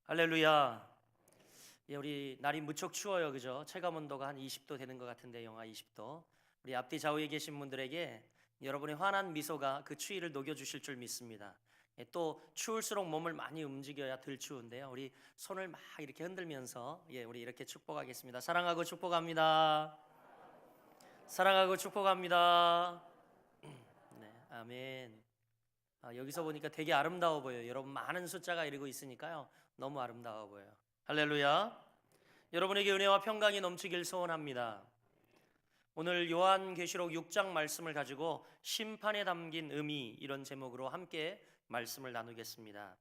할렐루야. 예, 우리 날이 무척 추워요, 그죠? 체감 온도가 한 20도 되는 것 같은데, 영하 20도. 우리 앞뒤 좌우에 계신 분들에게 여러분의 환한 미소가 그 추위를 녹여주실 줄 믿습니다. 예, 또 추울수록 몸을 많이 움직여야 덜 추운데요. 우리 손을 막 이렇게 흔들면서 우리 이렇게 축복하겠습니다. 사랑하고 축복합니다. 사랑하고 축복합니다. 네, 아멘. 여기서 보니까 되게 아름다워 보여요. 여러분 많은 숫자가 이루고 있으니까요. 너무 아름다워 보여요. 할렐루야. 여러분에게 은혜와 평강이 넘치길 소원합니다. 오늘 요한계시록 6장 말씀을 가지고 심판에 담긴 의미 이런 제목으로 함께 말씀을 나누겠습니다.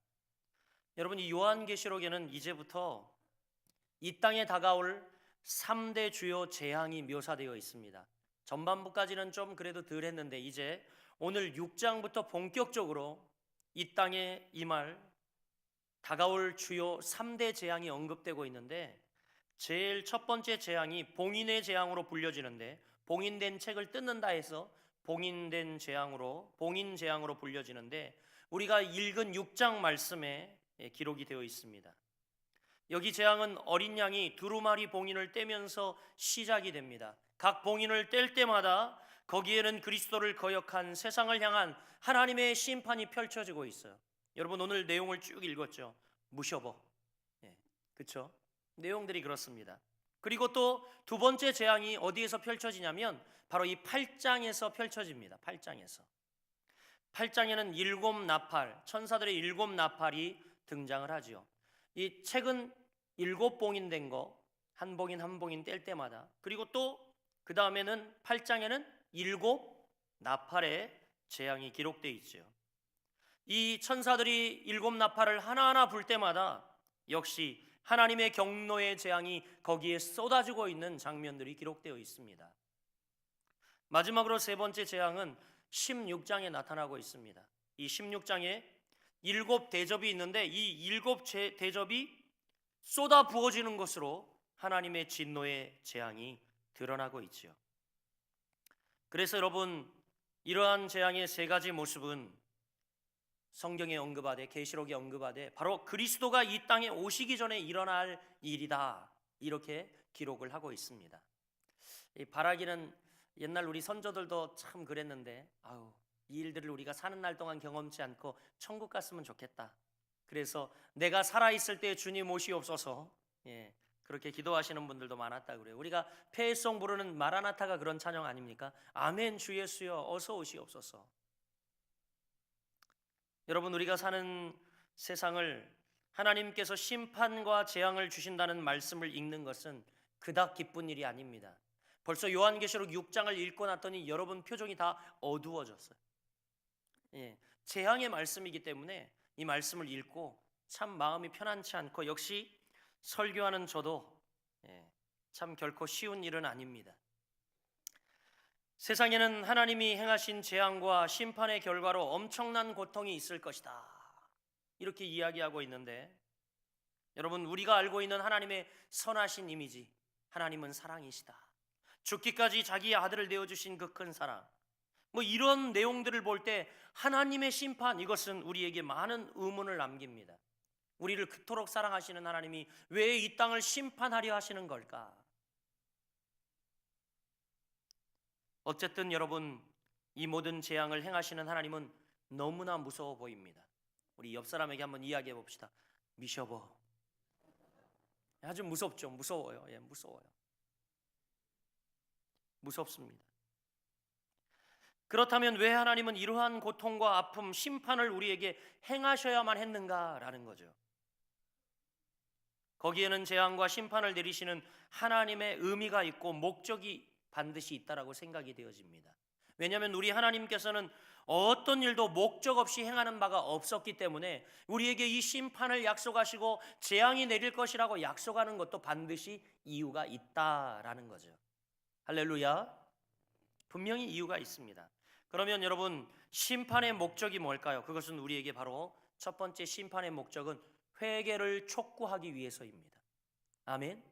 여러분 이 요한계시록에는 이제부터 이 땅에 다가올 3대 주요 재앙이 묘사되어 있습니다. 전반부까지는 좀 그래도 덜 했는데 이제 오늘 6장부터 본격적으로 이 땅에 임할 다가올 주요 3대 재앙이 언급되고 있는데 제일 첫 번째 재앙이 봉인의 재앙으로 불려지는데 봉인된 책을 뜯는다 해서 봉인 재앙으로 불려지는데 우리가 읽은 6장 말씀에 기록이 되어 있습니다. 여기 재앙은 어린 양이 두루마리 봉인을 떼면서 시작이 됩니다. 각 봉인을 뗄 때마다 거기에는 그리스도를 거역한 세상을 향한 하나님의 심판이 펼쳐지고 있어요. 여러분 오늘 내용을 쭉 읽었죠. 무셔버. 그렇죠? 내용들이 그렇습니다. 그리고 또 두 번째 재앙이 어디에서 펼쳐지냐면 바로 이 8장에서 펼쳐집니다. 8장에는 일곱 나팔, 천사들의 일곱 나팔이 등장을 하죠. 이 책은 일곱 봉인된 거, 한 봉인 한 봉인 뗄 때마다, 그리고 또 그 다음에는 8장에는 일곱 나팔의 재앙이 기록되어 있죠. 이 천사들이 일곱 나팔을 하나하나 불 때마다 역시 하나님의 경노의 재앙이 거기에 쏟아지고 있는 장면들이 기록되어 있습니다. 마지막으로 세 번째 재앙은 16장에 나타나고 있습니다. 이 16장에 일곱 대접이 있는데 이 일곱 대접이 쏟아 부어지는 것으로 하나님의 진노의 재앙이 드러나고 있죠. 그래서 여러분 이러한 재앙의 세 가지 모습은 성경에 언급하되 계시록에 언급하되 바로 그리스도가 이 땅에 오시기 전에 일어날 일이다 이렇게 기록을 하고 있습니다. 이 바라기는 옛날 우리 선조들도 참 그랬는데 이 일들을 우리가 사는 날 동안 경험치 않고 천국 갔으면 좋겠다. 그래서 내가 살아있을 때 주님 오시옵소서 그렇게 기도하시는 분들도 많았다 그래요. 우리가 폐회송 부르는 마라나타가 그런 찬양 아닙니까? 아멘 주 예수여 어서 오시옵소서. 여러분 우리가 사는 세상을 하나님께서 심판과 재앙을 주신다는 말씀을 읽는 것은 그닥 기쁜 일이 아닙니다. 벌써 요한계시록 6장을 읽고 났더니 여러분 표정이 다 어두워졌어요. 재앙의 말씀이기 때문에 이 말씀을 읽고 참 마음이 편안치 않고 역시 설교하는 저도 참 결코 쉬운 일은 아닙니다. 세상에는 하나님이 행하신 재앙과 심판의 결과로 엄청난 고통이 있을 것이다 이렇게 이야기하고 있는데 여러분 우리가 알고 있는 하나님의 선하신 이미지 하나님은 사랑이시다. 죽기까지 자기 아들을 내어주신 그 큰 사랑 이런 내용들을 볼 때 하나님의 심판 이것은 우리에게 많은 의문을 남깁니다. 우리를 그토록 사랑하시는 하나님이 왜 이 땅을 심판하려 하시는 걸까? 어쨌든 여러분 이 모든 재앙을 행하시는 하나님은 너무나 무서워 보입니다. 우리 옆 사람에게 한번 이야기해 봅시다. 미셔버. 아주 무섭죠. 무서워요. 무서워요. 무섭습니다. 그렇다면 왜 하나님은 이러한 고통과 아픔, 심판을 우리에게 행하셔야만 했는가라는 거죠. 거기에는 재앙과 심판을 내리시는 하나님의 의미가 있고 목적이 반드시 있다라고 생각이 되어집니다. 왜냐하면 우리 하나님께서는 어떤 일도 목적 없이 행하는 바가 없었기 때문에 우리에게 이 심판을 약속하시고 재앙이 내릴 것이라고 약속하는 것도 반드시 이유가 있다라는 거죠. 할렐루야. 분명히 이유가 있습니다. 그러면 여러분 심판의 목적이 뭘까요? 그것은 우리에게 바로 첫 번째 심판의 목적은 회개를 촉구하기 위해서입니다. 아멘.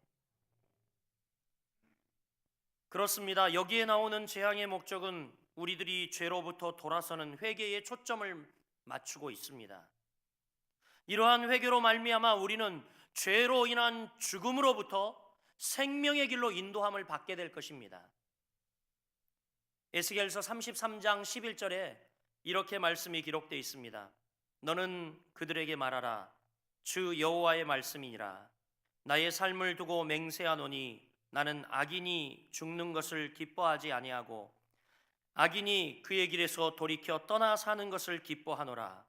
그렇습니다. 여기에 나오는 재앙의 목적은 우리들이 죄로부터 돌아서는 회개에 초점을 맞추고 있습니다. 이러한 회개로 말미암아 우리는 죄로 인한 죽음으로부터 생명의 길로 인도함을 받게 될 것입니다. 에스겔서 33장 11절에 이렇게 말씀이 기록되어 있습니다. 너는 그들에게 말하라. 주 여호와의 말씀이니라. 나의 삶을 두고 맹세하노니 나는 악인이 죽는 것을 기뻐하지 아니하고 악인이 그의 길에서 돌이켜 떠나 사는 것을 기뻐하노라.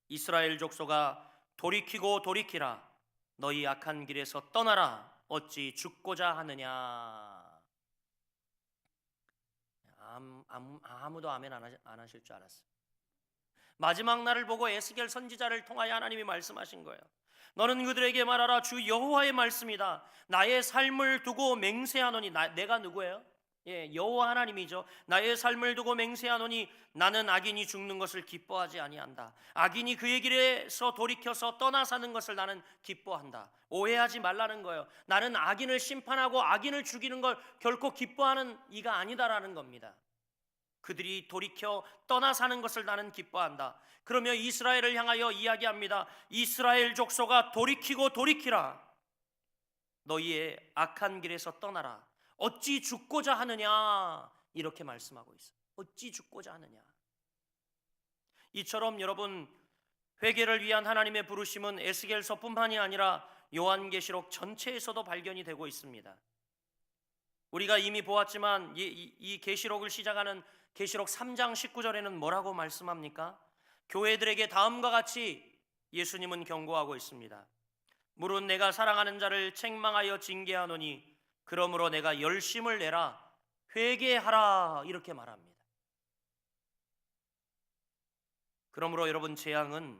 이스라엘 족속아 돌이키고 돌이키라. 너희 악한 길에서 떠나라. 어찌 죽고자 하느냐. 아무도 아멘 안 하실 줄 알았어요. 마지막 날을 보고 에스겔 선지자를 통하여 하나님이 말씀하신 거예요. 너는 그들에게 말하라. 주 여호와의 말씀이다. 나의 삶을 두고 맹세하노니. 내가 누구예요? 여호와 하나님이죠. 나의 삶을 두고 맹세하노니 나는 악인이 죽는 것을 기뻐하지 아니한다. 악인이 그의 길에서 돌이켜서 떠나 사는 것을 나는 기뻐한다. 오해하지 말라는 거예요. 나는 악인을 심판하고 악인을 죽이는 걸 결코 기뻐하는 이가 아니다라는 겁니다. 그들이 돌이켜 떠나 사는 것을 나는 기뻐한다. 그러며 이스라엘을 향하여 이야기합니다. 이스라엘 족속아 돌이키고 돌이키라. 너희의 악한 길에서 떠나라. 어찌 죽고자 하느냐. 이렇게 말씀하고 있어요. 어찌 죽고자 하느냐. 이처럼 여러분, 회개를 위한 하나님의 부르심은 에스겔서뿐만이 아니라 요한계시록 전체에서도 발견이 되고 있습니다. 우리가 이미 보았지만 이 계시록을 시작하는 계시록 3장 19절에는 뭐라고 말씀합니까? 교회들에게 다음과 같이 예수님은 경고하고 있습니다. 물은 내가 사랑하는 자를 책망하여 징계하노니 그러므로 내가 열심을 내라. 회개하라. 이렇게 말합니다. 그러므로 여러분, 재앙은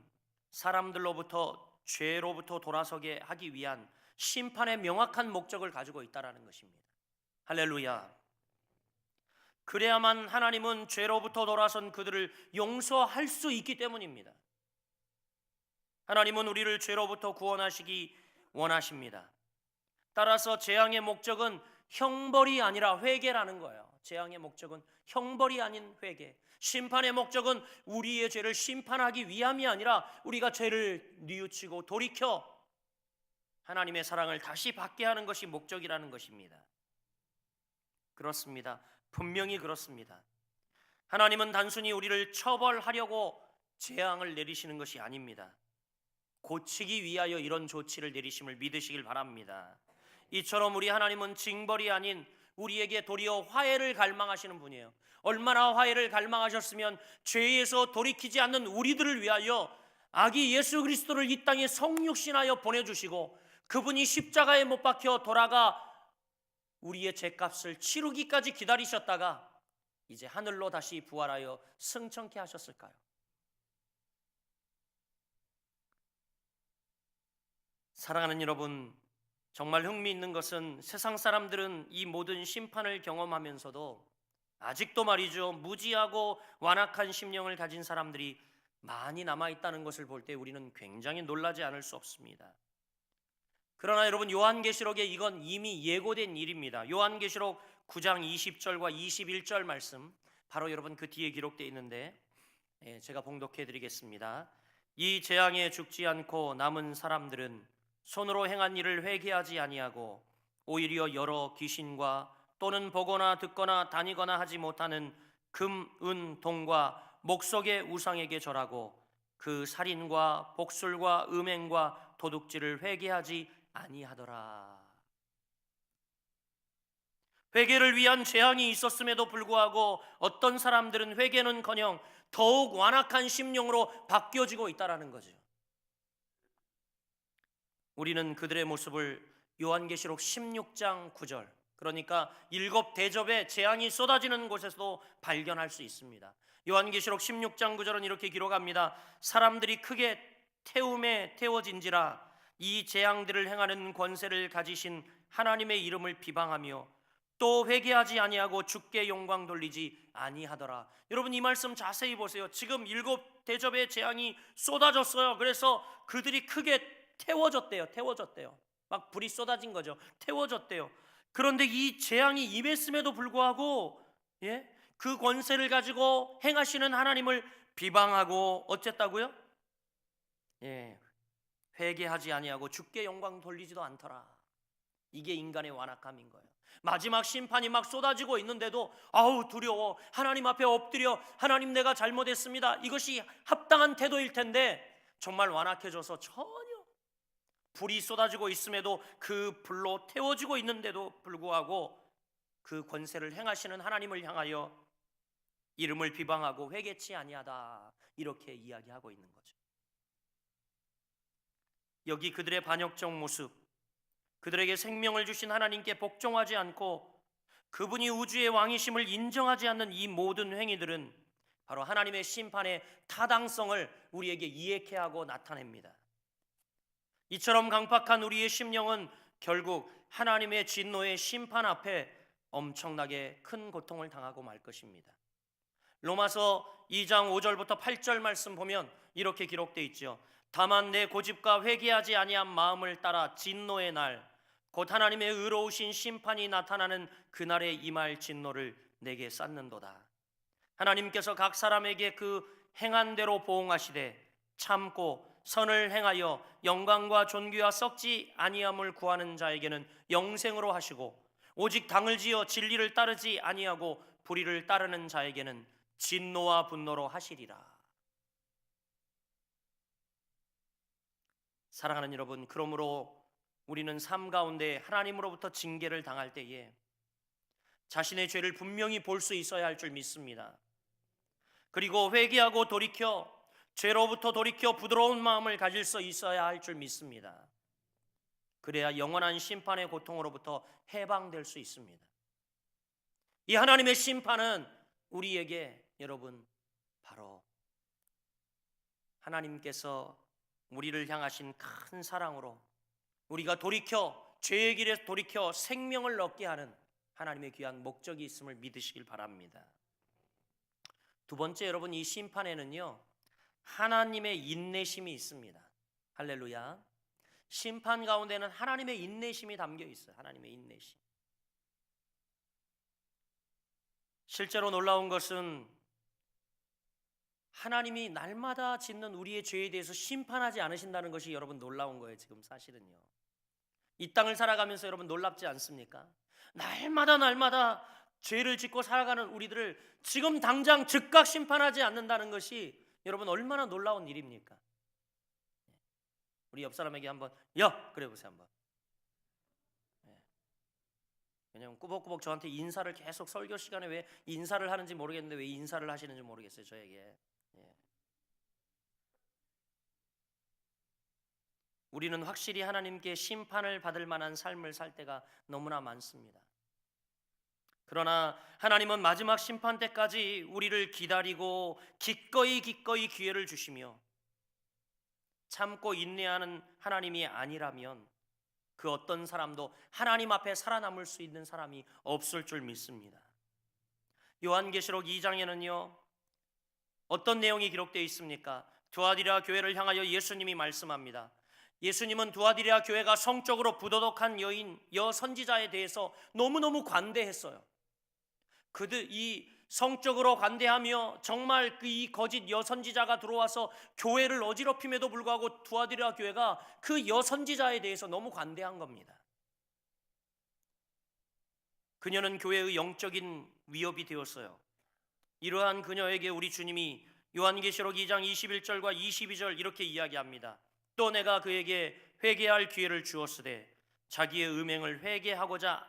사람들로부터 죄로부터 돌아서게 하기 위한 심판의 명확한 목적을 가지고 있다는 것입니다. 할렐루야. 그래야만 하나님은 죄로부터 돌아선 그들을 용서할 수 있기 때문입니다. 하나님은 우리를 죄로부터 구원하시기 원하십니다. 따라서 재앙의 목적은 형벌이 아니라 회개라는 거예요. 재앙의 목적은 형벌이 아닌 회개. 심판의 목적은 우리의 죄를 심판하기 위함이 아니라 우리가 죄를 뉘우치고 돌이켜 하나님의 사랑을 다시 받게 하는 것이 목적이라는 것입니다. 그렇습니다. 분명히 그렇습니다. 하나님은 단순히 우리를 처벌하려고 재앙을 내리시는 것이 아닙니다. 고치기 위하여 이런 조치를 내리심을 믿으시길 바랍니다. 이처럼 우리 하나님은 징벌이 아닌 우리에게 도리어 화해를 갈망하시는 분이에요. 얼마나 화해를 갈망하셨으면 죄에서 돌이키지 않는 우리들을 위하여 아기 예수 그리스도를 이 땅에 성육신하여 보내주시고 그분이 십자가에 못 박혀 돌아가 우리의 죄값을 치르기까지 기다리셨다가 이제 하늘로 다시 부활하여 승천케 하셨을까요? 사랑하는 여러분, 정말 흥미있는 것은 세상 사람들은 이 모든 심판을 경험하면서도 아직도 말이죠, 무지하고 완악한 심령을 가진 사람들이 많이 남아있다는 것을 볼 때 우리는 굉장히 놀라지 않을 수 없습니다. 그러나 여러분, 요한계시록에 이건 이미 예고된 일입니다. 요한계시록 9장 20절과 21절 말씀, 바로 여러분 그 뒤에 기록되어 있는데 제가 봉독해 드리겠습니다. 이 재앙에 죽지 않고 남은 사람들은 손으로 행한 일을 회개하지 아니하고 오히려 여러 귀신과 또는 보거나 듣거나 다니거나 하지 못하는 금, 은, 동과 목석의 우상에게 절하고 그 살인과 복술과 음행과 도둑질을 회개하지 아니하더라. 회개를 위한 재앙이 있었음에도 불구하고 어떤 사람들은 회개는커녕 더욱 완악한 심령으로 바뀌어지고 있다는 거죠. 우리는 그들의 모습을 요한계시록 16장 9절, 그러니까 7 대접의 재앙이 쏟아지는 곳에서도 발견할 수 있습니다. 요한계시록 16장 9절은 이렇게 기록합니다. 사람들이 크게 태움에 태워진지라 이 재앙들을 행하는 권세를 가지신 하나님의 이름을 비방하며 또 회개하지 아니하고 주께 영광 돌리지 아니하더라. 여러분, 이 말씀 자세히 보세요. 지금 7 대접의 재앙이 쏟아졌어요. 그래서 그들이 크게 태워졌대요. 막 불이 쏟아진 거죠. 태워졌대요. 그런데 이 재앙이 임했음에도 불구하고 그 권세를 가지고 행하시는 하나님을 비방하고 어쨌다고요? 회개하지 아니하고 주께 영광 돌리지도 않더라. 이게 인간의 완악함인 거예요. 마지막 심판이 막 쏟아지고 있는데도 아우 두려워, 하나님 앞에 엎드려 하나님 내가 잘못했습니다, 이것이 합당한 태도일 텐데 정말 완악해져서 전혀 불이 쏟아지고 있음에도 그 불로 태워지고 있는데도 불구하고 그 권세를 행하시는 하나님을 향하여 이름을 비방하고 회개치 아니하다, 이렇게 이야기하고 있는 거죠. 여기 그들의 반역적 모습, 그들에게 생명을 주신 하나님께 복종하지 않고 그분이 우주의 왕이심을 인정하지 않는 이 모든 행위들은 바로 하나님의 심판의 타당성을 우리에게 이해케 하고 나타냅니다. 이처럼 강팍한 우리의 심령은 결국 하나님의 진노의 심판 앞에 엄청나게 큰 고통을 당하고 말 것입니다. 로마서 2장 5절부터 8절 말씀 보면 이렇게 기록되어 있죠. 다만 내 고집과 회개하지 아니한 마음을 따라 진노의 날, 곧 하나님의 의로우신 심판이 나타나는 그날에 임할 진노를 내게 쌓는도다. 하나님께서 각 사람에게 그 행한 대로 보응하시되 참고 선을 행하여 영광과 존귀와 썩지 아니함을 구하는 자에게는 영생으로 하시고, 오직 당을 지어 진리를 따르지 아니하고 불의를 따르는 자에게는 진노와 분노로 하시리라. 사랑하는 여러분, 그러므로 우리는 삶 가운데 하나님으로부터 징계를 당할 때에 자신의 죄를 분명히 볼 수 있어야 할 줄 믿습니다. 그리고 회개하고 죄로부터 돌이켜 부드러운 마음을 가질 수 있어야 할 줄 믿습니다. 그래야 영원한 심판의 고통으로부터 해방될 수 있습니다. 이 하나님의 심판은 우리에게 여러분 바로 하나님께서 우리를 향하신 큰 사랑으로 우리가 죄의 길에 돌이켜 생명을 얻게 하는 하나님의 귀한 목적이 있음을 믿으시길 바랍니다. 두 번째, 여러분, 이 심판에는요 하나님의 인내심이 있습니다. 할렐루야. 심판 가운데는 하나님의 인내심이 담겨 있어요. 하나님의 인내심. 실제로 놀라운 것은 하나님이 날마다 짓는 우리의 죄에 대해서 심판하지 않으신다는 것이 여러분 놀라운 거예요. 지금 사실은요. 이 땅을 살아가면서 여러분 놀랍지 않습니까? 날마다 죄를 짓고 살아가는 우리들을 지금 당장 즉각 심판하지 않는다는 것이 여러분 얼마나 놀라운 일입니까? 우리 옆 사람에게 한번 야! 그래 보세요 한번. 왜냐하면 꾸벅꾸벅 저한테 인사를 계속 설교 시간에 왜 인사를 하는지 모르겠는데 왜 인사를 하시는지 모르겠어요 저에게. 우리는 확실히 하나님께 심판을 받을 만한 삶을 살 때가 너무나 많습니다. 그러나 하나님은 마지막 심판 때까지 우리를 기다리고 기꺼이 기회를 주시며 참고 인내하는 하나님이 아니라면 그 어떤 사람도 하나님 앞에 살아남을 수 있는 사람이 없을 줄 믿습니다. 요한계시록 2장에는요 어떤 내용이 기록되어 있습니까? 두아디라 교회를 향하여 예수님이 말씀합니다. 예수님은 두아디라 교회가 성적으로 부도덕한 여선지자에 대해서 너무너무 관대했어요. 이 성적으로 관대하며 정말 이 거짓 여선지자가 들어와서 교회를 어지럽힘에도 불구하고 두아디라 교회가 그 여선지자에 대해서 너무 관대한 겁니다. 그녀는 교회의 영적인 위협이 되었어요. 이러한 그녀에게 우리 주님이 요한계시록 2장 21절과 22절 이렇게 이야기합니다. 또 내가 그에게 회개할 기회를 주었으되 자기의 음행을 회개하고자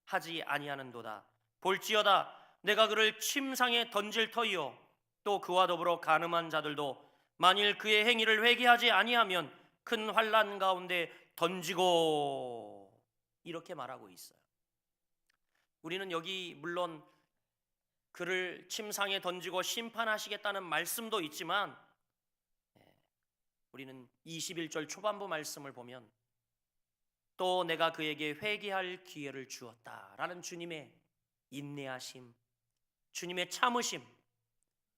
하지 아니하는도다. 볼지어다 내가 그를 침상에 던질 터이요 또 그와 더불어 간음한 자들도 만일 그의 행위를 회개하지 아니하면 큰 환난 가운데 던지고, 이렇게 말하고 있어요. 우리는 여기 물론 그를 침상에 던지고 심판하시겠다는 말씀도 있지만 우리는 21절 초반부 말씀을 보면 또 내가 그에게 회개할 기회를 주었다라는 주님의 인내하심, 주님의 참으심,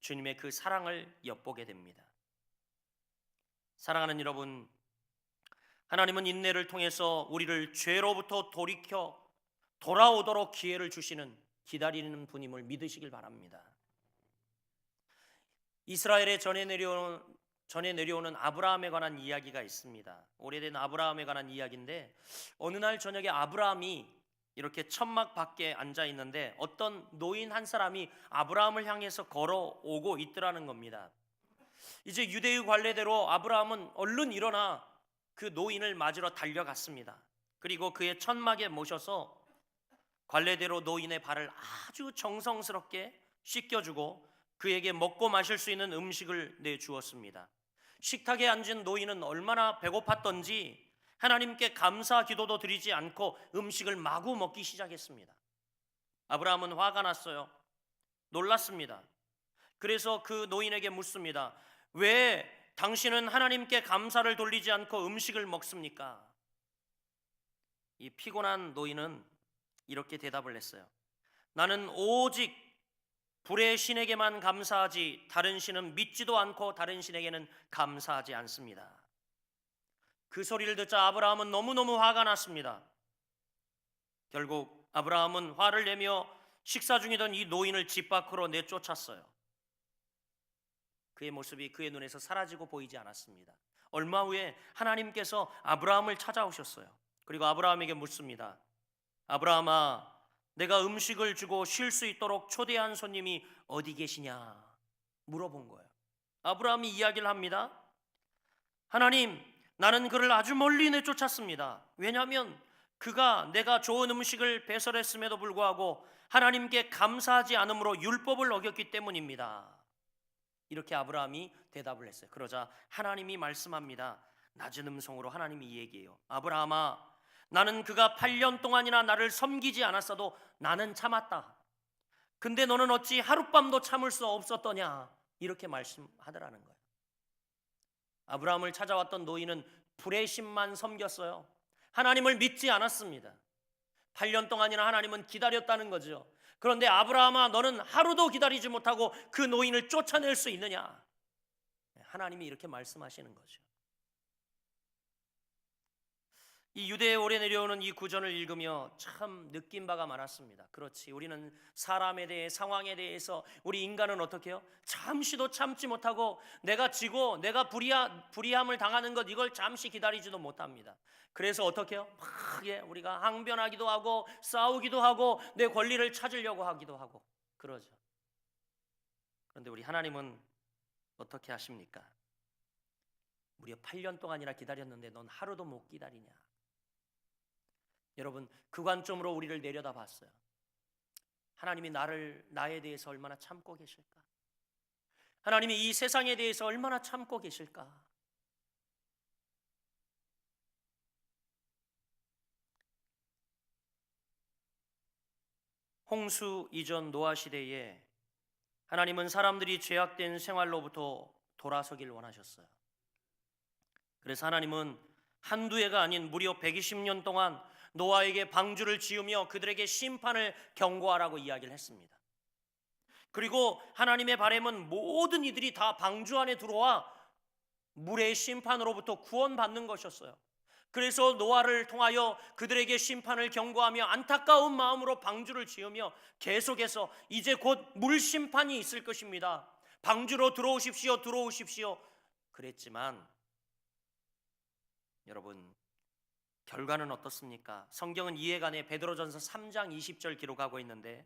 주님의 그 사랑을 엿보게 됩니다. 사랑하는 여러분, 하나님은 인내를 통해서 우리를 죄로부터 돌아오도록 기회를 주시는, 기다리는 분임을 믿으시길 바랍니다. 이스라엘에 전해 전해 내려오는 아브라함에 관한 이야기가 있습니다. 오래된 아브라함에 관한 이야기인데 어느 날 저녁에 아브라함이 이렇게 천막 밖에 앉아 있는데 어떤 노인 한 사람이 아브라함을 향해서 걸어오고 있더라는 겁니다. 이제 유대의 관례대로 아브라함은 얼른 일어나 그 노인을 맞으러 달려갔습니다. 그리고 그의 천막에 모셔서 관례대로 노인의 발을 아주 정성스럽게 씻겨주고 그에게 먹고 마실 수 있는 음식을 내주었습니다. 식탁에 앉은 노인은 얼마나 배고팠던지 하나님께 감사 기도도 드리지 않고 음식을 마구 먹기 시작했습니다. 아브라함은 화가 났어요. 놀랐습니다. 그래서 그 노인에게 묻습니다. 왜 당신은 하나님께 감사를 돌리지 않고 음식을 먹습니까? 이 피곤한 노인은 이렇게 대답을 했어요. 나는 오직 불의 신에게만 감사하지 다른 신은 믿지도 않고 다른 신에게는 감사하지 않습니다. 그 소리를 듣자 아브라함은 너무너무 화가 났습니다. 결국 아브라함은 화를 내며 식사 중이던 이 노인을 집 밖으로 내쫓았어요. 그의 모습이 그의 눈에서 사라지고 보이지 않았습니다. 얼마 후에 하나님께서 아브라함을 찾아오셨어요. 그리고 아브라함에게 묻습니다. 아브라함아, 내가 음식을 주고 쉴 수 있도록 초대한 손님이 어디 계시냐 물어본 거예요. 아브라함이 이야기를 합니다. 하나님, 나는 그를 아주 멀리 내쫓았습니다. 왜냐하면 그가 내가 좋은 음식을 배설했음에도 불구하고 하나님께 감사하지 않으므로 율법을 어겼기 때문입니다. 이렇게 아브라함이 대답을 했어요. 그러자 하나님이 말씀합니다. 낮은 음성으로 하나님이 얘기해요. 아브라함아, 나는 그가 8년 동안이나 나를 섬기지 않았어도 나는 참았다. 근데 너는 어찌 하룻밤도 참을 수 없었더냐? 이렇게 말씀하더라는 거예요. 아브라함을 찾아왔던 노인은 불의 신만 섬겼어요. 하나님을 믿지 않았습니다. 8년 동안이나 하나님은 기다렸다는 거죠. 그런데 아브라함아, 너는 하루도 기다리지 못하고 그 노인을 쫓아낼 수 있느냐? 하나님이 이렇게 말씀하시는 거죠. 이 유대에 오래 내려오는 이 구절을 읽으며 참 느낀 바가 많았습니다. 그렇지, 우리는 사람에 대해, 상황에 대해서 우리 인간은 어떻게 해요? 잠시도 참지 못하고 내가 지고 내가 불의함을 당하는 것, 이걸 잠시 기다리지도 못합니다. 그래서 어떻게 해요? 막 우리가 항변하기도 하고 싸우기도 하고 내 권리를 찾으려고 하기도 하고 그러죠. 그런데 우리 하나님은 어떻게 하십니까? 무려 8년 동안이나 기다렸는데 넌 하루도 못 기다리냐? 여러분, 그 관점으로 우리를 내려다봤어요. 하나님이 나에 대해서 얼마나 참고 계실까? 하나님이 이 세상에 대해서 얼마나 참고 계실까? 홍수 이전 노아 시대에 하나님은 사람들이 죄악된 생활로부터 돌아서길 원하셨어요. 그래서 하나님은 한두 해가 아닌 무려 120년 동안 노아에게 방주를 지으며 그들에게 심판을 경고하라고 이야기를 했습니다. 그리고 하나님의 바람은 모든 이들이 다 방주 안에 들어와 물의 심판으로부터 구원받는 것이었어요. 그래서 노아를 통하여 그들에게 심판을 경고하며 안타까운 마음으로 방주를 지으며 계속해서 이제 곧 물 심판이 있을 것입니다. 방주로 들어오십시오, 들어오십시오. 그랬지만 여러분, 결과는 어떻습니까? 성경은 이에 관해 베드로전서 3장 20절 기록하고 있는데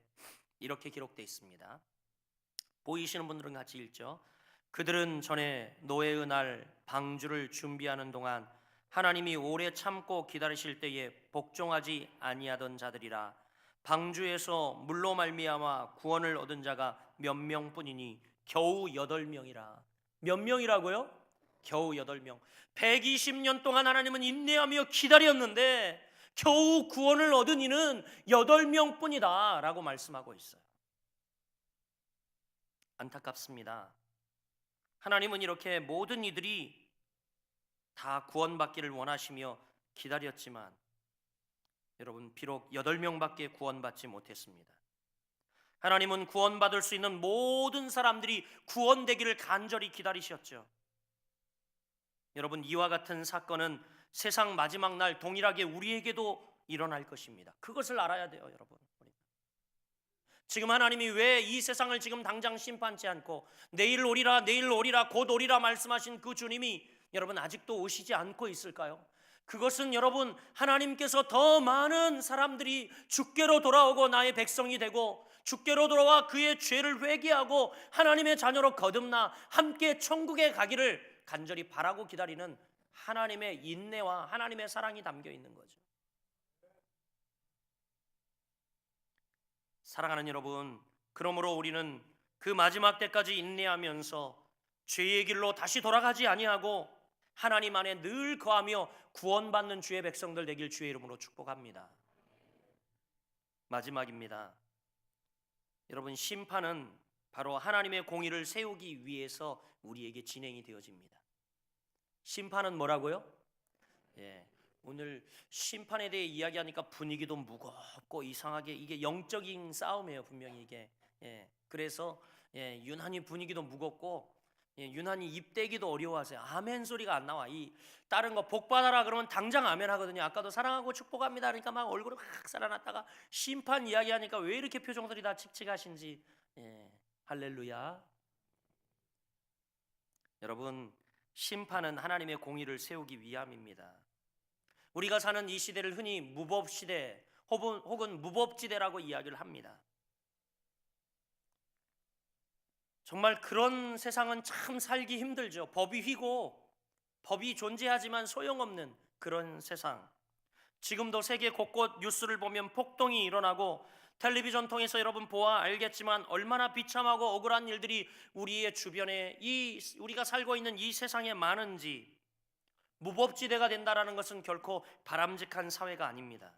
이렇게 기록되어 있습니다. 보이시는 분들은 같이 읽죠. 그들은 전에 노예의 날 방주를 준비하는 동안 하나님이 오래 참고 기다리실 때에 복종하지 아니하던 자들이라. 방주에서 물로 말미암아 구원을 얻은 자가 몇 명뿐이니 겨우 8명이라. 몇 명이라고요? 겨우 8명. 120년 동안 하나님은 인내하며 기다렸는데 겨우 구원을 얻은 이는 8명뿐이다 라고 말씀하고 있어요. 안타깝습니다. 하나님은 이렇게 모든 이들이 다 구원받기를 원하시며 기다렸지만 여러분, 비록 8명밖에 구원받지 못했습니다. 하나님은 구원받을 수 있는 모든 사람들이 구원되기를 간절히 기다리셨죠. 여러분, 이와 같은 사건은 세상 마지막 날 동일하게 우리에게도 일어날 것입니다. 그것을 알아야 돼요, 여러분. 지금 하나님이 왜 이 세상을 지금 당장 심판치 않고 내일 오리라 내일 오리라 곧 오리라 말씀하신 그 주님이 여러분 아직도 오시지 않고 있을까요? 그것은 여러분 하나님께서 더 많은 사람들이 주께로 돌아오고 나의 백성이 되고 주께로 돌아와 그의 죄를 회개하고 하나님의 자녀로 거듭나 함께 천국에 가기를 간절히 바라고 기다리는 하나님의 인내와 하나님의 사랑이 담겨 있는 거죠. 사랑하는 여러분, 그러므로 우리는 그 마지막 때까지 인내하면서 죄의 길로 다시 돌아가지 아니하고 하나님 안에 늘 거하며 구원받는 주의 백성들 되길 주의 이름으로 축복합니다. 마지막입니다. 여러분, 심판은 바로 하나님의 공의를 세우기 위해서 우리에게 진행이 되어집니다. 심판은 뭐라고요? 오늘 심판에 대해 이야기하니까 분위기도 무겁고 이상하게 이게 영적인 싸움이에요. 분명히 이게 그래서 유난히 분위기도 무겁고 유난히 입대기도 어려워하세요. 아멘 소리가 안 나와. 이 다른 거 복 받아라 그러면 당장 아멘 하거든요. 아까도 사랑하고 축복합니다 그러니까 막 얼굴을 확 살아났다가 심판 이야기하니까 왜 이렇게 표정들이 다 칙칙하신지. 할렐루야. 여러분, 심판은 하나님의 공의를 세우기 위함입니다. 우리가 사는 이 시대를 흔히 무법시대 혹은 무법지대라고 이야기를 합니다. 정말 그런 세상은 참 살기 힘들죠. 법이 휘고 법이 존재하지만 소용없는 그런 세상. 지금도 세계 곳곳 뉴스를 보면 폭동이 일어나고 텔레비전 통해서 여러분 보아 알겠지만 얼마나 비참하고 억울한 일들이 우리의 주변에 우리가 살고 있는 이 세상에 많은지. 무법지대가 된다는 것은 결코 바람직한 사회가 아닙니다.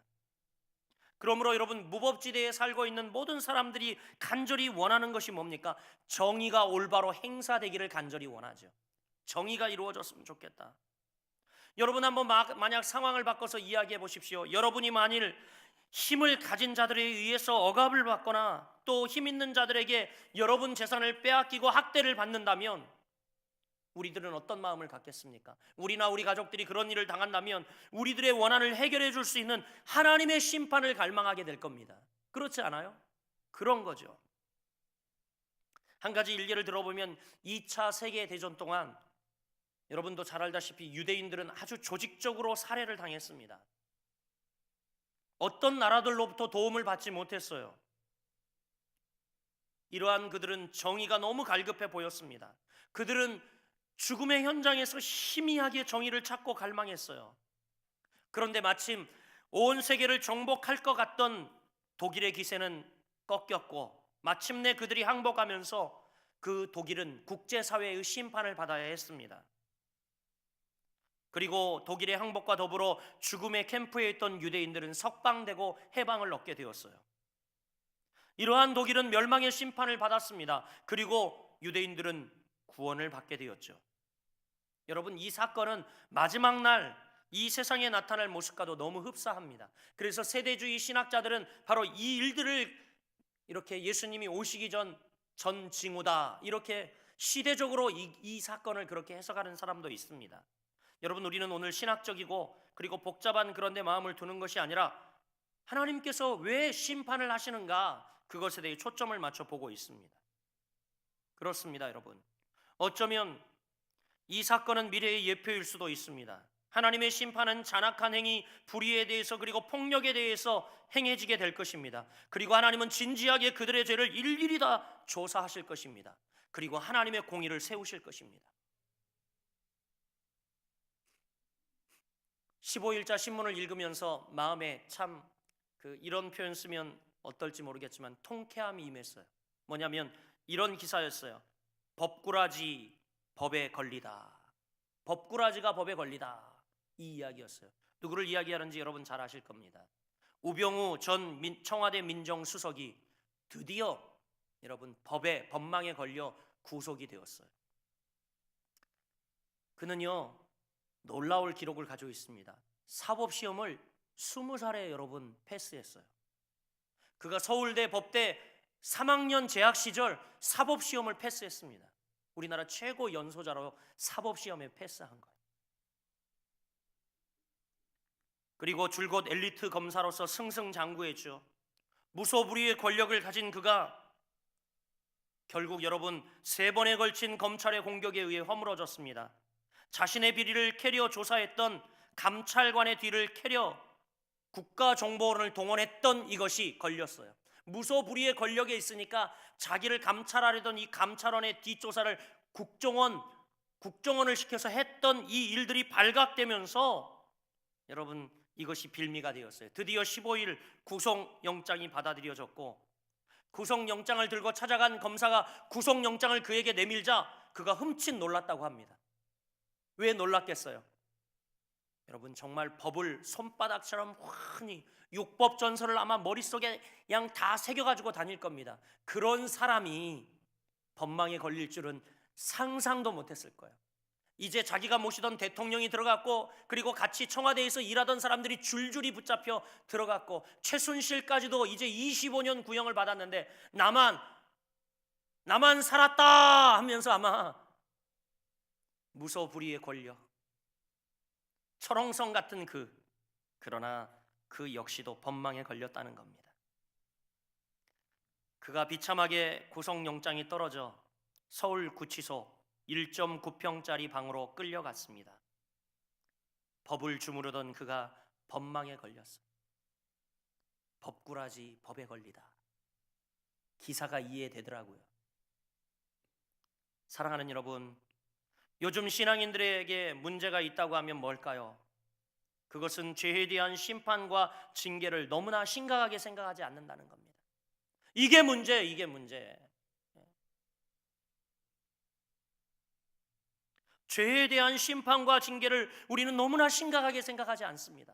그러므로 여러분, 무법지대에 살고 있는 모든 사람들이 간절히 원하는 것이 뭡니까? 정의가 올바로 행사되기를 간절히 원하죠. 정의가 이루어졌으면 좋겠다. 여러분 한번 만약 상황을 바꿔서 이야기해 보십시오. 여러분이 만일 힘을 가진 자들에 의해서 억압을 받거나 또 힘 있는 자들에게 여러분 재산을 빼앗기고 학대를 받는다면 우리들은 어떤 마음을 갖겠습니까? 우리나 우리 가족들이 그런 일을 당한다면 우리들의 원한을 해결해 줄 수 있는 하나님의 심판을 갈망하게 될 겁니다. 그렇지 않아요? 그런 거죠. 한 가지 일례를 들어보면 2차 세계대전 동안 여러분도 잘 알다시피 유대인들은 아주 조직적으로 살해를 당했습니다. 어떤 나라들로부터 도움을 받지 못했어요. 이러한 그들은 정의가 너무 갈급해 보였습니다. 그들은 죽음의 현장에서 희미하게 정의를 찾고 갈망했어요. 그런데 마침 온 세계를 정복할 것 같던 독일의 기세는 꺾였고 마침내 그들이 항복하면서 그 독일은 국제사회의 심판을 받아야 했습니다. 그리고 독일의 항복과 더불어 죽음의 캠프에 있던 유대인들은 석방되고 해방을 얻게 되었어요. 이러한 독일은 멸망의 심판을 받았습니다. 그리고 유대인들은 구원을 받게 되었죠. 여러분, 이 사건은 마지막 날 이 세상에 나타날 모습과도 너무 흡사합니다. 그래서 세대주의 신학자들은 바로 이 일들을 이렇게 예수님이 오시기 전 징후다, 이렇게 시대적으로 이 사건을 그렇게 해석하는 사람도 있습니다. 여러분, 우리는 오늘 신학적이고 그리고 복잡한 그런 데 마음을 두는 것이 아니라 하나님께서 왜 심판을 하시는가, 그것에 대해 초점을 맞춰 보고 있습니다. 그렇습니다. 여러분, 어쩌면 이 사건은 미래의 예표일 수도 있습니다. 하나님의 심판은 잔악한 행위, 불의에 대해서 그리고 폭력에 대해서 행해지게 될 것입니다. 그리고 하나님은 진지하게 그들의 죄를 일일이 다 조사하실 것입니다. 그리고 하나님의 공의를 세우실 것입니다. 15일자 신문을 읽으면서 마음에 참 이런 표현 쓰면 어떨지 모르겠지만 통쾌함이 임했어요. 뭐냐면 이런 기사였어요. 법꾸라지 법에 걸리다. 법꾸라지가 법에 걸리다. 이 이야기였어요. 누구를 이야기하는지 여러분 잘 아실 겁니다. 우병우 전 청와대 민정수석이 드디어 여러분 법망에 걸려 구속이 되었어요. 그는요 놀라울 기록을 가지고 있습니다. 사법시험을 20살에 여러분 패스했어요. 그가 서울대 법대 3학년 재학 시절 사법시험을 패스했습니다. 우리나라 최고 연소자로 사법시험에 패스한 거예요. 그리고 줄곧 엘리트 검사로서 승승장구했죠. 무소불위의 권력을 가진 그가 결국 여러분 3번에 걸친 검찰의 공격에 의해 허물어졌습니다. 자신의 비리를 캐려 조사했던 감찰관의 뒤를 캐려 국가정보원을 동원했던 이것이 걸렸어요. 무소불위의 권력에 있으니까 자기를 감찰하려던 이 감찰원의 뒷조사를 국정원을 시켜서 했던 이 일들이 발각되면서 여러분 이것이 빌미가 되었어요. 드디어 15일 구속영장이 받아들여졌고, 구속영장을 들고 찾아간 검사가 구속영장을 그에게 내밀자 그가 흠칫 놀랐다고 합니다. 왜 놀랐겠어요? 여러분 정말 법을 손바닥처럼 환히 육법 전서를 아마 머릿속에 그냥 다 새겨가지고 다닐 겁니다. 그런 사람이 법망에 걸릴 줄은 상상도 못했을 거예요. 이제 자기가 모시던 대통령이 들어갔고, 그리고 같이 청와대에서 일하던 사람들이 줄줄이 붙잡혀 들어갔고, 최순실까지도 이제 25년 구형을 받았는데 나만 살았다 하면서 아마 무소불위의 권력, 철옹성 같은 그러나 그 역시도 법망에 걸렸다는 겁니다. 그가 비참하게 구속영장이 떨어져 서울구치소 1.9평짜리 방으로 끌려갔습니다. 법을 주무르던 그가 법망에 걸렸어요. 법꾸라지 법에 걸리다. 기사가 이해되더라고요. 사랑하는 여러분, 요즘 신앙인들에게 문제가 있다고 하면 뭘까요? 그것은 죄에 대한 심판과 징계를 너무나 심각하게 생각하지 않는다는 겁니다. 이게 문제. 죄에 대한 심판과 징계를 우리는 너무나 심각하게 생각하지 않습니다.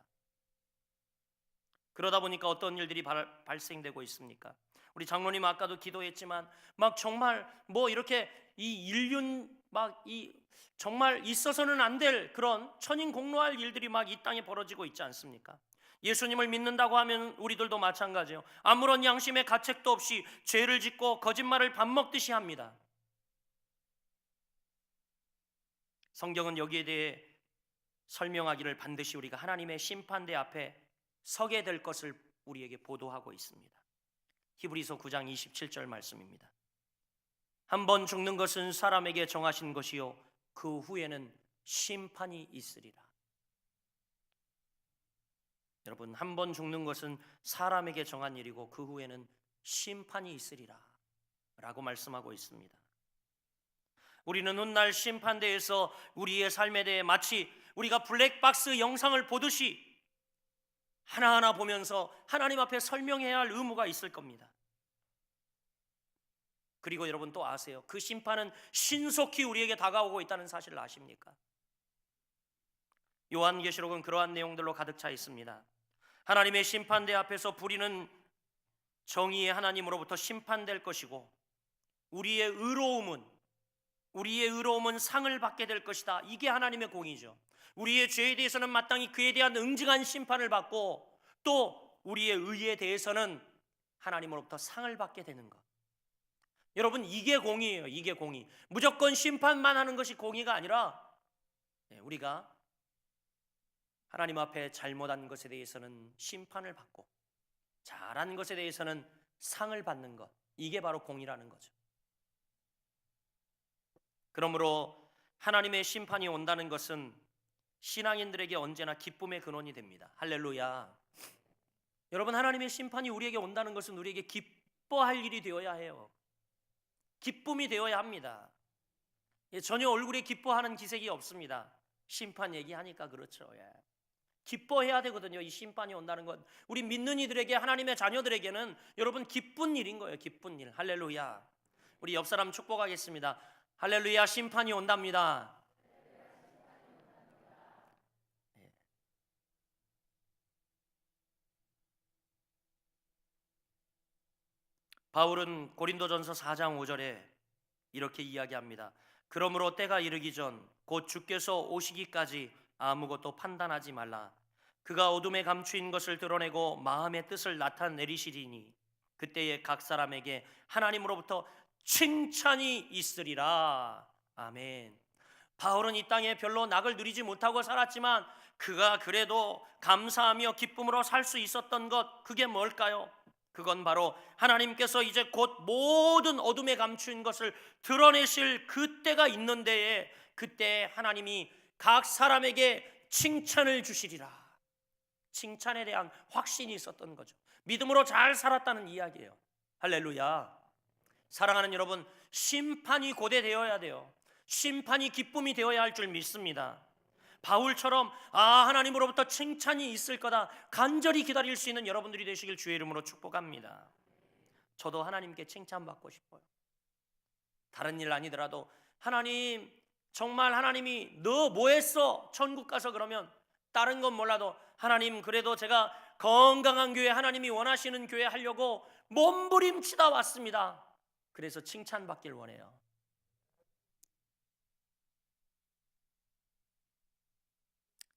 그러다 보니까 어떤 일들이 발생되고 있습니까? 우리 장로님 아까도 기도했지만 막 정말 이렇게 이 인륜 정말 있어서는 안 될 그런 천인공노할 일들이 막 이 땅에 벌어지고 있지 않습니까? 예수님을 믿는다고 하면 우리들도 마찬가지예요. 아무런 양심의 가책도 없이 죄를 짓고 거짓말을 밥 먹듯이 합니다. 성경은 여기에 대해 설명하기를 반드시 우리가 하나님의 심판대 앞에 서게 될 것을 우리에게 보도하고 있습니다. 히브리서 9장 27절 말씀입니다. 한 번 죽는 것은 사람에게 정하신 것이요 그 후에는 심판이 있으리라. 여러분, 한 번 죽는 것은 사람에게 정한 일이고 그 후에는 심판이 있으리라 라고 말씀하고 있습니다. 우리는 훗날 심판대에서 우리의 삶에 대해 마치 우리가 블랙박스 영상을 보듯이 하나하나 보면서 하나님 앞에 설명해야 할 의무가 있을 겁니다. 그리고 여러분 또 아세요? 그 심판은 신속히 우리에게 다가오고 있다는 사실을 아십니까? 요한계시록은 그러한 내용들로 가득 차 있습니다. 하나님의 심판대 앞에서 부리는 정의의 하나님으로부터 심판될 것이고 우리의 의로움은 상을 받게 될 것이다. 이게 하나님의 공의죠. 우리의 죄에 대해서는 마땅히 그에 대한 응징한 심판을 받고 또 우리의 의에 대해서는 하나님으로부터 상을 받게 되는 것. 여러분 이게 공의예요. 이게 공의. 무조건 심판만 하는 것이 공의가 아니라 우리가 하나님 앞에 잘못한 것에 대해서는 심판을 받고 잘한 것에 대해서는 상을 받는 것. 이게 바로 공의라는 거죠. 그러므로 하나님의 심판이 온다는 것은 신앙인들에게 언제나 기쁨의 근원이 됩니다. 할렐루야. 여러분 하나님의 심판이 우리에게 온다는 것은 우리에게 기뻐할 일이 되어야 해요. 기쁨이 되어야 합니다. 전혀 얼굴에 기뻐하는 기색이 없습니다. 심판 얘기하니까 그렇죠. 기뻐해야 되거든요. 이 심판이 온다는 것, 우리 믿는 이들에게, 하나님의 자녀들에게는 여러분 기쁜 일인 거예요. 기쁜 일. 할렐루야. 우리 옆 사람 축복하겠습니다. 할렐루야. 심판이 온답니다. 바울은 고린도전서 4장 5절에 이렇게 이야기합니다. 그러므로 때가 이르기 전 곧 주께서 오시기까지 아무것도 판단하지 말라. 그가 어둠에 감추인 것을 드러내고 마음의 뜻을 나타내리시리니 그때에 각 사람에게 하나님으로부터 칭찬이 있으리라. 아멘. 바울은 이 땅에 별로 낙을 누리지 못하고 살았지만 그가 그래도 감사하며 기쁨으로 살 수 있었던 것, 그게 뭘까요? 그건 바로 하나님께서 이제 곧 모든 어둠에 감춘 것을 드러내실 그때가 있는데에 그때 하나님이 각 사람에게 칭찬을 주시리라. 칭찬에 대한 확신이 있었던 거죠. 믿음으로 잘 살았다는 이야기예요. 할렐루야. 사랑하는 여러분, 심판이 고대되어야 돼요. 심판이 기쁨이 되어야 할 줄 믿습니다. 바울처럼 하나님으로부터 칭찬이 있을 거다 간절히 기다릴 수 있는 여러분들이 되시길 주의 이름으로 축복합니다. 저도 하나님께 칭찬받고 싶어요. 다른 일 아니더라도 하나님, 정말 하나님이 너 뭐 했어? 천국 가서 그러면 다른 건 몰라도 하나님, 그래도 제가 건강한 교회, 하나님이 원하시는 교회 하려고 몸부림치다 왔습니다. 그래서 칭찬받길 원해요.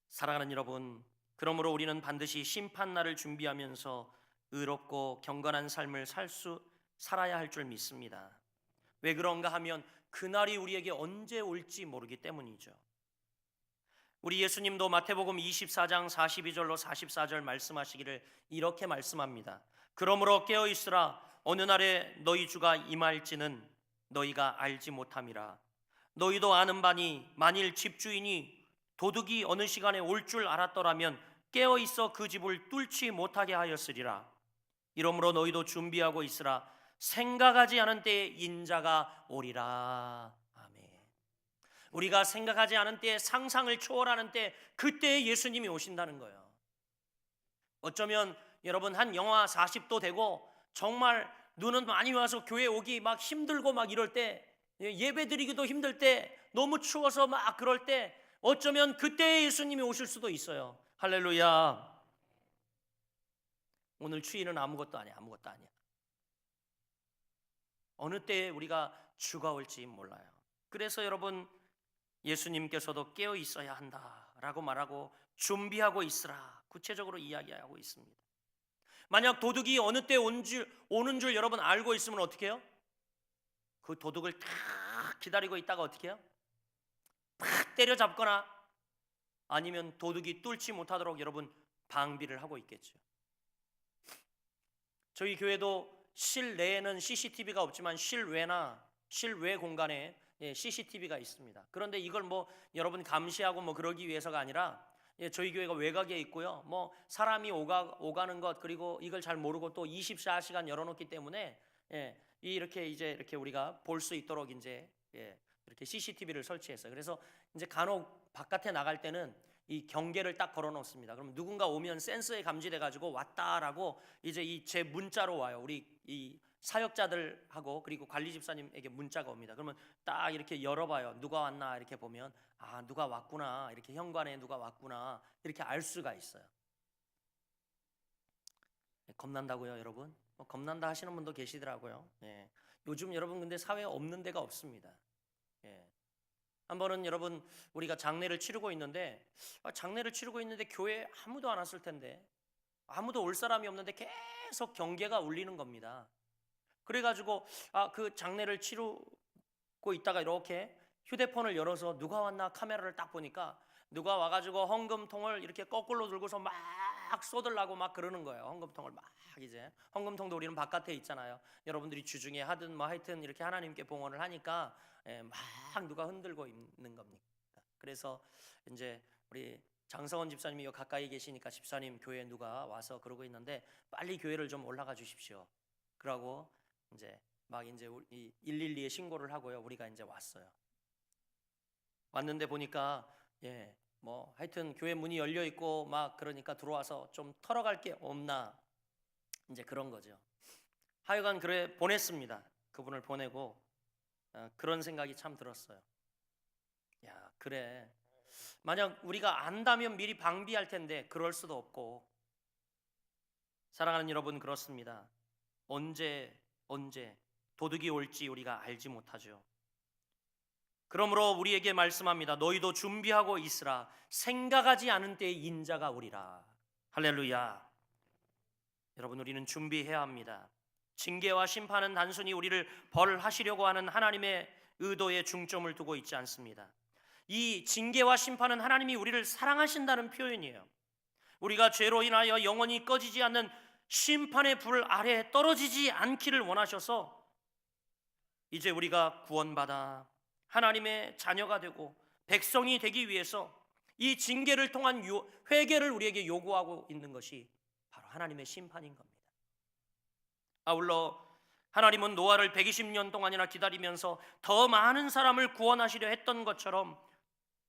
사랑하는 여러분, 그러므로 우리는 반드시 심판날을 준비하면서 의롭고 경건한 삶을 살아야 할 줄 믿습니다. 왜 그런가 하면 그날이 우리에게 언제 올지 모르기 때문이죠. 우리 예수님도 마태복음 24장 42절로 44절 말씀하시기를 이렇게 말씀합니다. 그러므로 깨어있으라. 어느 날에 너희 주가 임할지는 너희가 알지 못함이라. 너희도 아는 바니 만일 집주인이 도둑이 어느 시간에 올 줄 알았더라면 깨어있어 그 집을 뚫지 못하게 하였으리라. 이러므로 너희도 준비하고 있으라. 생각하지 않은 때에 인자가 오리라. 아멘. 우리가 생각하지 않은 때에, 상상을 초월하는 때, 그때에 예수님이 오신다는 거예요. 어쩌면 여러분 한 영하 40도 되고 정말 눈은 많이 와서 교회 오기 막 힘들고 막 이럴 때, 예배 드리기도 힘들 때, 너무 추워서 막 그럴 때, 어쩌면 그때에 예수님이 오실 수도 있어요. 할렐루야. 오늘 추위는 아무것도 아니야. 아무것도 아니야. 어느 때에 우리가 주가 올지 몰라요. 그래서 여러분, 예수님께서도 깨어 있어야 한다라고 말하고 준비하고 있으라 구체적으로 이야기하고 있습니다. 만약 도둑이 어느 때 오는 줄 여러분 알고 있으면 어떻게 해요? 그 도둑을 탁 기다리고 있다가 어떻게 해요? 팍 때려잡거나 아니면 도둑이 뚫지 못하도록 여러분 방비를 하고 있겠죠. 저희 교회도 실내에는 CCTV가 없지만 실외 공간에 CCTV가 있습니다. 그런데 이걸 뭐 여러분 감시하고 뭐 그러기 위해서가 아니라 저희 교회가 외곽에 있고요. 뭐 사람이 오가는 것, 그리고 이걸 잘 모르고 또 24시간 열어놓기 때문에 이렇게 우리가 볼 수 있도록 이제 이렇게 CCTV를 설치했어요. 그래서 이제 간혹 바깥에 나갈 때는 이 경계를 딱 걸어 놓습니다. 그럼 누군가 오면 센서에 감지돼 가지고 왔다라고 이제 제 문자로 와요. 우리 이 사역자들하고 그리고 관리 집사님에게 문자가 옵니다. 그러면 딱 이렇게 열어봐요. 누가 왔나 이렇게 보면 누가 왔구나, 이렇게 현관에 누가 왔구나 이렇게 알 수가 있어요. 겁난다고요, 여러분? 겁난다 하시는 분도 계시더라고요. 요즘 여러분 근데 사회에 없는 데가 없습니다. 한 번은 여러분 우리가 장례를 치르고 있는데 교회에 아무도 안 왔을 텐데 아무도 올 사람이 없는데 계속 경계가 울리는 겁니다. 그래가지고 그 장례를 치르고 있다가 이렇게 휴대폰을 열어서 누가 왔나 카메라를 딱 보니까 누가 와가지고 헌금통을 이렇게 거꾸로 들고서 막 쏟으려고 막 그러는 거예요. 헌금통을 막 이제 헌금통도 우리는 바깥에 있잖아요. 여러분들이 주중에 하든 뭐 하여튼 이렇게 하나님께 봉헌을 하니까 막 누가 흔들고 있는 겁니다. 그래서 이제 우리 장성원 집사님이 가까이 계시니까 집사님 교회에 누가 와서 그러고 있는데 빨리 교회를 좀 올라가 주십시오. 그러고 이제 막 이제 112에 신고를 하고요. 우리가 이제 왔어요. 왔는데 보니까 뭐 하여튼 교회 문이 열려 있고 막 그러니까 들어와서 좀 털어갈 게 없나 이제 그런 거죠. 하여간 그래 보냈습니다. 그분을 보내고 그런 생각이 참 들었어요. 야, 그래. 만약 우리가 안다면 미리 방비할 텐데 그럴 수도 없고. 사랑하는 여러분, 그렇습니다. 언제 도둑이 올지 우리가 알지 못하죠. 그러므로 우리에게 말씀합니다. 너희도 준비하고 있으라. 생각하지 않은 때에 인자가 오리라. 할렐루야. 여러분, 우리는 준비해야 합니다. 징계와 심판은 단순히 우리를 벌하시려고 하는 하나님의 의도에 중점을 두고 있지 않습니다. 이 징계와 심판은 하나님이 우리를 사랑하신다는 표현이에요. 우리가 죄로 인하여 영원히 꺼지지 않는 심판의 불 아래에 떨어지지 않기를 원하셔서 이제 우리가 구원받아 하나님의 자녀가 되고 백성이 되기 위해서 이 징계를 통한 회개를 우리에게 요구하고 있는 것이 바로 하나님의 심판인 겁니다. 아울러 하나님은 노아를 120년 동안이나 기다리면서 더 많은 사람을 구원하시려 했던 것처럼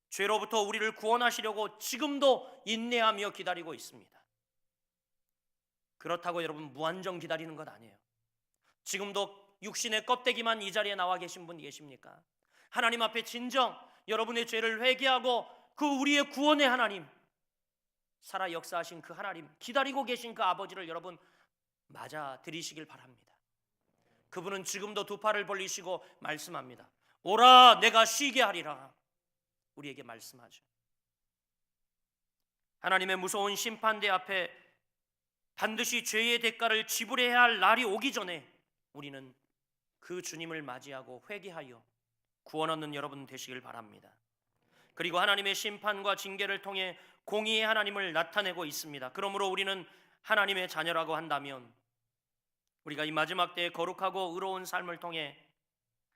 죄로부터 우리를 구원하시려고 지금도 인내하며 기다리고 있습니다. 그렇다고 여러분 무한정 기다리는 것 아니에요. 지금도 육신의 껍데기만 이 자리에 나와 계신 분 계십니까? 하나님 앞에 진정 여러분의 죄를 회개하고 그 우리의 구원의 하나님, 살아 역사하신 그 하나님, 기다리고 계신 그 아버지를 여러분 맞아 드리시길 바랍니다. 그분은 지금도 두 팔을 벌리시고 말씀합니다. 오라 내가 쉬게 하리라. 우리에게 말씀하죠. 하나님의 무서운 심판대 앞에 반드시 죄의 대가를 지불해야 할 날이 오기 전에 우리는 그 주님을 맞이하고 회개하여 구원 얻는 여러분 되시길 바랍니다. 그리고 하나님의 심판과 징계를 통해 공의의 하나님을 나타내고 있습니다. 그러므로 우리는 하나님의 자녀라고 한다면 우리가 이 마지막 때에 거룩하고 의로운 삶을 통해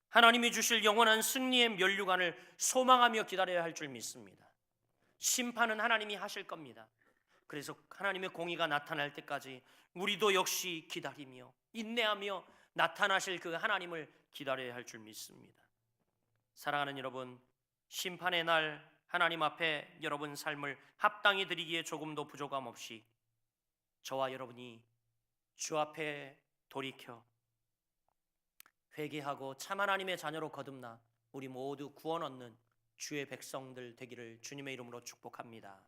하나님이 주실 영원한 승리의 면류관을 소망하며 기다려야 할 줄 믿습니다. 심판은 하나님이 하실 겁니다. 그래서 하나님의 공의가 나타날 때까지 우리도 역시 기다리며 인내하며 나타나실 그 하나님을 기다려야 할 줄 믿습니다. 사랑하는 여러분, 심판의 날 하나님 앞에 여러분 삶을 합당히 드리기에 조금도 부족함 없이 저와 여러분이 주 앞에 돌이켜 회개하고 참 하나님의 자녀로 거듭나 우리 모두 구원 얻는 주의 백성들 되기를 주님의 이름으로 축복합니다.